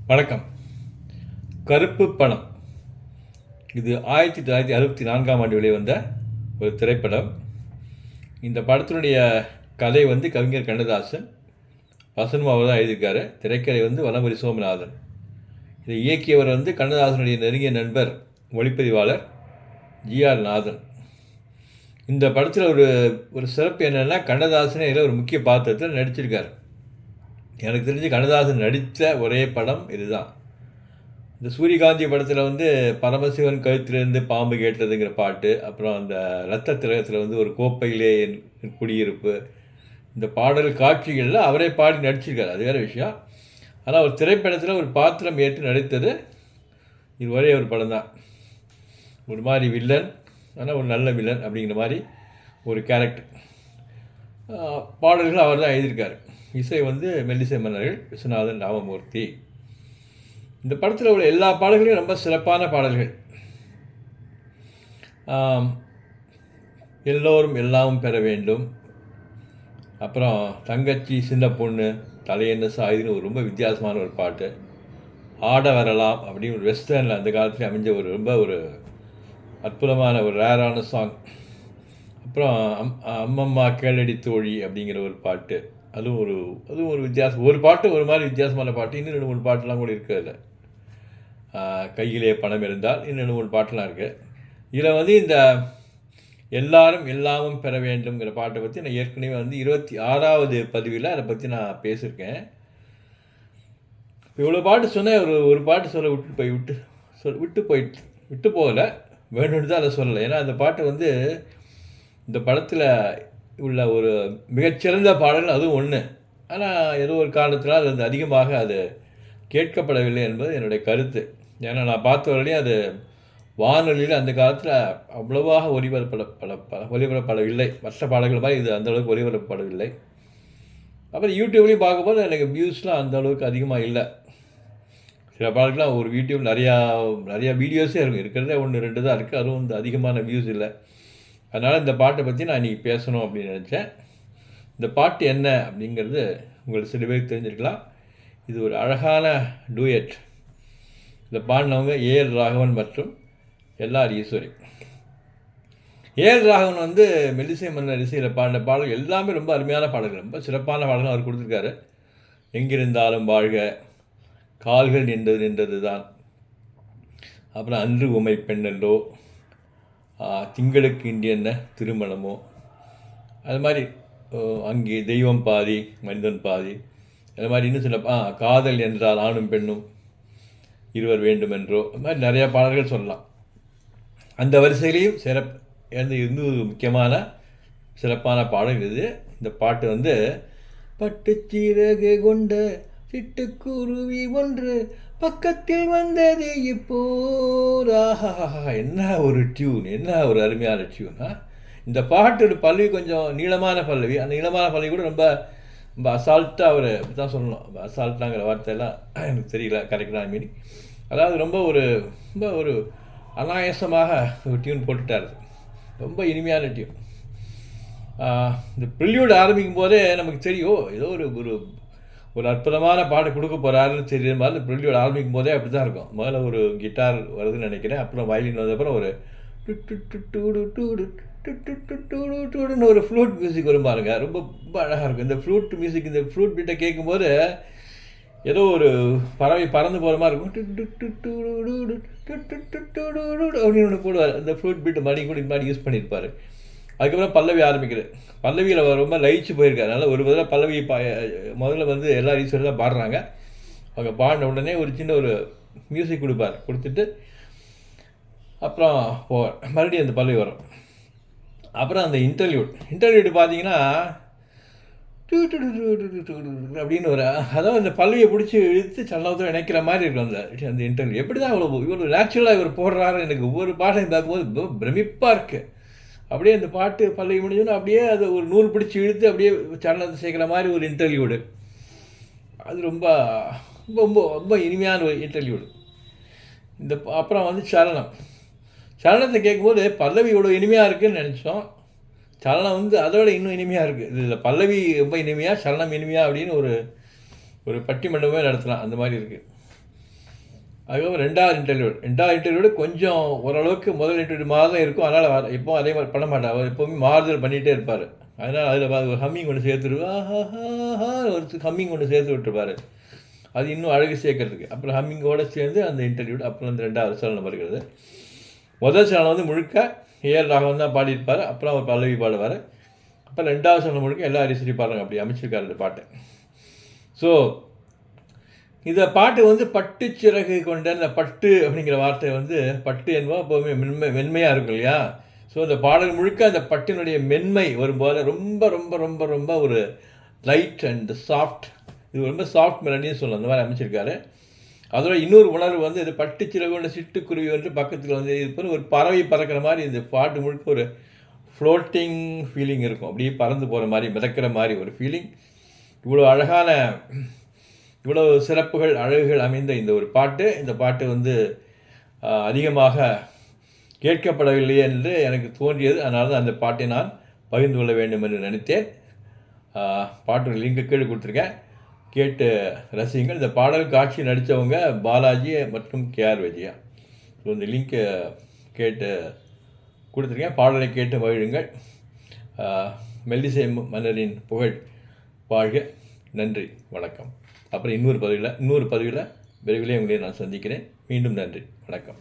வணக்கம். கருப்பு பணம். இது 1964 வெளிவந்த ஒரு திரைப்படம். இந்த படத்தினுடைய கதை கவிஞர் கண்ணதாசன், வசனம் அவர் தான் எழுதியிருக்காரு. திரைக்கதை வலம்புரி சோமநாதன். இதை இயக்கியவர் கண்ணதாசனுடைய நெருங்கிய நண்பர் ஒளிப்பதிவாளர் ஜி.ஆர். நாதன். இந்த படத்தில் ஒரு சிறப்பு என்னென்னா, கண்ணதாசனே இதில் ஒரு முக்கிய பாத்திரத்தில் நடிச்சிருக்கார். எனக்கு தெரிஞ்சு கண்ணதாசன் நடித்த ஒரே படம் இதுதான். இந்த சூரியகாந்தி படத்தில் பரமசிவன் கழுத்திலிருந்து பாம்பு கேட்டதுங்கிற பாட்டு, அப்புறம் அந்த இரத்த திலகத்தில் ஒரு கோப்பையிலே என் குடியிருப்பு, இந்த பாடல் காட்சிகளில் அவரே பாடி நடிச்சிருக்கார். அது வேறு விஷயம். ஆனால் ஒரு திரைப்படத்தில் ஒரு பாத்திரம் ஏற்று நடித்தது இது ஒரே ஒரு படம் தான். ஒரு மாதிரி வில்லன், ஆனால் ஒரு நல்ல வில்லன் அப்படிங்கிற மாதிரி ஒரு கேரக்டர். பாடல்கள் அவர் தான் எழுதியிருக்கார். இசை மெல்லிசை மன்னர்கள் விஸ்வநாதன், ராமமூர்த்தி. இந்த படத்தில் உள்ள எல்லா பாடல்களையும் ரொம்ப சிறப்பான பாடல்கள். எல்லோரும் எல்லாமும் பெற வேண்டும், அப்புறம் தங்கச்சி சின்ன பொண்ணு தலையென்ன சாயுதுன்னு ஒரு ரொம்ப வித்தியாசமான ஒரு பாட்டு. ஆட வரலாம் அப்படின்னு ஒரு வெஸ்டர்னில் அந்த காலத்தில் அமைஞ்ச ஒரு அற்புதமான ஒரு ரேரான சாங். அப்புறம் அம்மம்மா கேளடி தோழி அப்படிங்கிற ஒரு பாட்டு. அதுவும் ஒரு வித்தியாசம். ஒரு பாட்டு ஒரு மாதிரி வித்தியாசமான பாட்டு. இன்னும் 2-3 பாட்டுலாம் கூட இருக்குது அதில். கையிலே பணம் இருந்தால் இன்னும் 2-3 பாட்டுலாம் இருக்குது. இதில் இந்த எல்லாரும் எல்லாமும் பெற வேண்டும்ங்கிற பாட்டை பற்றி நான் ஏற்கனவே 26வது பதிவில் அதை பற்றி நான் பேசியிருக்கேன். இப்போ இவ்வளோ பாட்டு சொன்னேன். ஒரு பாட்டு சொல்ல விட்டு போகலை, வேணும்னு தான் அதை சொல்லலை. ஏன்னா அந்த பாட்டு இந்த படத்தில் உள்ள ஒரு மிகச்சிறந்த பாடல் அதுவும் ஒன்று. ஆனால் ஏதோ ஒரு காரணத்தினால் அது அதிகமாக அது கேட்கப்படவில்லை என்பது என்னுடைய கருத்து. ஏன்னா நான் பார்த்த வரையிலையும் அது வானொலியில் அந்த காலத்தில் அவ்வளவாக ஒலிபரப்படவில்லை. மற்ற பாடல்கள் மாதிரி இது அந்தளவுக்கு ஒலிபரப்படவில்லை. அப்புறம் யூடியூப்லேயும் பார்க்கும்போது எனக்கு வியூஸ்லாம் அந்தளவுக்கு அதிகமாக இல்லை. சில பாடல்கள்லாம் ஒரு யூடியூப் நிறையா வீடியோஸே இருக்கும். இருக்கிறதே 1-2 தான் இருக்குது. அதுவும் அதிகமான வியூஸ் இல்லை. அதனால் இந்த பாட்டை பற்றி நான் இன்றைக்கி பேசணும் அப்படின்னு நினச்சேன். இந்த பாட்டு என்ன அப்படிங்கிறது உங்களுக்கு சில பேருக்கு தெரிஞ்சிருக்கலாம். இது ஒரு அழகான டூயட். இந்த பாடினவங்க ஏஎல் ராகவன் மற்றும் எல்ஆர் ஈஸ்வரி. ஏஎல் ராகவன் மெல்லிசை மன்னர் இசையில் பாடின பாடல்கள் எல்லாமே ரொம்ப அருமையான பாடல்கள், ரொம்ப சிறப்பான பாடல்கள் அவர் கொடுத்துருக்காரு. எங்கிருந்தாலும் வாழ்க, கால்கள் நின்றது தான், அப்புறம் அன்று உமை பெண்ணல்லோ, திங்களுக்கு இன்று என்ன திருமணமோ, அது மாதிரி அங்கே தெய்வம் பாதி மனிதன் பாதி, அது மாதிரி இன்னும் சில காதல் என்றால் ஆணும் பெண்ணும் இருவர் வேண்டுமென்றோ, அது மாதிரி நிறையா பாடல்கள் சொல்லலாம். அந்த வரிசையிலையும் இருந்து முக்கியமான சிறப்பான பாடல் இது. இந்த பாட்டு பட்டுச்சிறகு கொண்ட சிட்டுக்குருவி ஒன்று பக்கத்தில் வந்தது இப்போதாக. என்ன ஒரு டியூன், என்ன ஒரு அருமையான டியூனா! இந்த பாட்டோட பல்லவி கொஞ்சம் நீளமான பல்லவி. அந்த நீளமான பல்லவி கூட ரொம்ப ரொம்ப அசால்ட்டாக அவர் அப்படி தான் சொல்லணும். அசால்ட்டாங்கிற வார்த்தையெல்லாம் எனக்கு தெரியல கரெக்டான மீனிங். அதாவது ரொம்ப ஒரு அனாயாசமாக ஒரு டியூன் போட்டுட்டார். ரொம்ப இனிமையான டியூன். இந்த ப்ரில்யூட் ஆரம்பிக்கும் போதே நமக்கு தெரியும் ஏதோ ஒரு அற்புதமான பாட்டு கொடுக்க போகிறாருன்னு தெரியுற மாதிரி ப்ரில்யூட் ஆரம்பிக்கும் போதே அப்படி தான் இருக்கும். முதல்ல ஒரு கிட்டார் வருதுன்னு நினைக்கிறேன். அப்புறம் வயலின் வந்தப்பறம் ஒரு டுன்னு ஒரு ஃப்ளூட் மியூசிக் வரும் பாருங்க. ரொம்ப ரொம்ப அழகாக இருக்கும் இந்த ஃப்ளூட் மியூசிக். இந்த ஃப்ளூட் பீட்டை கேட்கும்போது ஏதோ ஒரு பறவை பறந்து போகிற மாதிரி இருக்கும். அப்படின்னு ஒன்று போடுவார். இந்த ஃப்ளூட் பீட்டை மாதிரி யூஸ் பண்ணியிருப்பார். அதுக்கப்புறம் பல்லவி ஆரம்பிக்கிறது. பல்லவியில் ரொம்ப லயிச்சு போயிருக்காரு. அதனால் ஒரு தடவை பல்லவி முதல்ல எல்லா ஈஸ்வரி தான் பாடுறாங்க. அவங்க பாடின உடனே ஒரு சின்ன ஒரு மியூசிக் கொடுப்பார். கொடுத்துட்டு அப்புறம் போவார். மறுபடியும் அந்த பல்லவி வரும். அப்புறம் அந்த இன்டர்வியூட் பார்த்தீங்கன்னா அப்படின்னு அதாவது அந்த பல்லவியை பிடிச்சி இழுத்து சல்லவத்தில் இணைக்கிற மாதிரி இருக்கும் அந்த இன்டர்வியூ. எப்படி தான் இவ்வளோ நேச்சுரலாக இவர் போடுறாரு. எனக்கு ஒவ்வொரு பாட்டையும் பார்க்கும்போது பிரமிப்பாக இருக்குது. அப்படியே அந்த பாட்டு பல்லவி முடிஞ்சோன்னா அப்படியே அது ஒரு நூல் பிடிச்சி இழுத்து அப்படியே சரணத்தை சேர்க்குற மாதிரி ஒரு இன்டர்வியூடு. அது ரொம்ப ரொம்ப ரொம்ப இனிமையான ஒரு இன்டர்வியூடு. அப்புறம் சரணத்தை கேட்கும்போது பல்லவி இவ்வளோ இனிமையாக இருக்குதுன்னு நினச்சோம். சரணம் அதோட இன்னும் இனிமையாக இருக்குது. இதில் பல்லவி ரொம்ப இனிமையாக, சரணம் இனிமையாக அப்படின்னு ஒரு பட்டிமண்டபமே நடத்தலாம். அந்த மாதிரி இருக்குது. அதுக்கப்புறம் 2வது இன்டர்வியூட கொஞ்சம் ஓரளவுக்கு முதல் இன்டர்வியூ மாதிரி தான் இருக்கும். அதனால் எப்பவும் அதே மாதிரி பண்ண மாட்டார். அவர் எப்போவுமே மாறுதல் பண்ணிகிட்டே இருப்பார். அதனால் அதில் ஒரு ஹம்மிங் ஒன்று சேர்த்துருவா, ஒரு ஹம்மிங் ஒன்று சேர்த்து விட்டுருப்பார். அது இன்னும் அழகு சேர்க்கறதுக்கு. அப்புறம் ஹம்மிங்கோடு சேர்ந்து அந்த இன்டர்வியூ அப்புறம் வந்து 2வது சரணம் வருகிறது. முதல் சரணம் வந்து முழுக்க ஏஆர் ராகவன் தான் பாடியிருப்பார். அப்புறம் அவர் பல்லவி பாடுவார். அப்புறம் 2வது சரணம் முழுக்க எல்லா ஹரிஸ்ரீ பாடுறாங்க. அப்படி அமைச்சிருக்காரு இந்த பாட்டு. ஸோ இந்த பாட்டு வந்து பட்டு சிறகு கொண்ட இந்த பட்டு அப்படிங்கிற வார்த்தை வந்து பட்டு என்பது எப்போவுமே மென்மையாக இருக்கும் இல்லையா? ஸோ அந்த பாடல் முழுக்க அந்த பட்டினுடைய மென்மை வரும்போது ரொம்ப ரொம்ப ரொம்ப ரொம்ப ஒரு லைட் அண்ட் சாஃப்ட், இது ரொம்ப சாஃப்ட் மெலடின்னு சொல்லலாம். அந்த மாதிரி அமைச்சிருக்காரு. அதோட இன்னொரு உணர்வு வந்து இது பட்டு சிறகு கொண்ட சிட்டுக்குருவி வந்து பக்கத்தில் வந்து இது ஒரு பறவை பறக்கிற மாதிரி இந்த பாட்டு முழுக்க ஒரு ஃப்ளோட்டிங் ஃபீலிங் இருக்கும். அப்படியே பறந்து போகிற மாதிரி மிதக்கிற மாதிரி ஒரு ஃபீலிங். இவ்வளோ சிறப்புகள் அழகுகள் அமைந்த இந்த ஒரு பாட்டு, இந்த பாட்டு வந்து அதிகமாக கேட்கப்படவில்லை என்று எனக்கு தோன்றியது. அதனால தான் அந்த பாட்டை நான் பகிர்ந்து கொள்ள வேண்டும் என்று நினைத்தேன். பாட்டு லிங்க்கு கீழே கொடுத்துருக்கேன், கேட்டு ரசியுங்கள். இந்த பாடல் காட்சி நடித்தவங்க பாலாஜி மற்றும் கேஆர் விஜயா. ஸோ இந்த லிங்க்கை கேட்டு கொடுத்துருக்கேன். பாடலை கேட்டு மகிழுங்கள். மெல்லிசை மன்னரின் புகழ் வாழ்க. நன்றி, வணக்கம். அப்புறம் இன்னொரு பதிவில் விரைவிலே உங்களை நான் சந்திக்கிறேன். மீண்டும் நன்றி, வணக்கம்.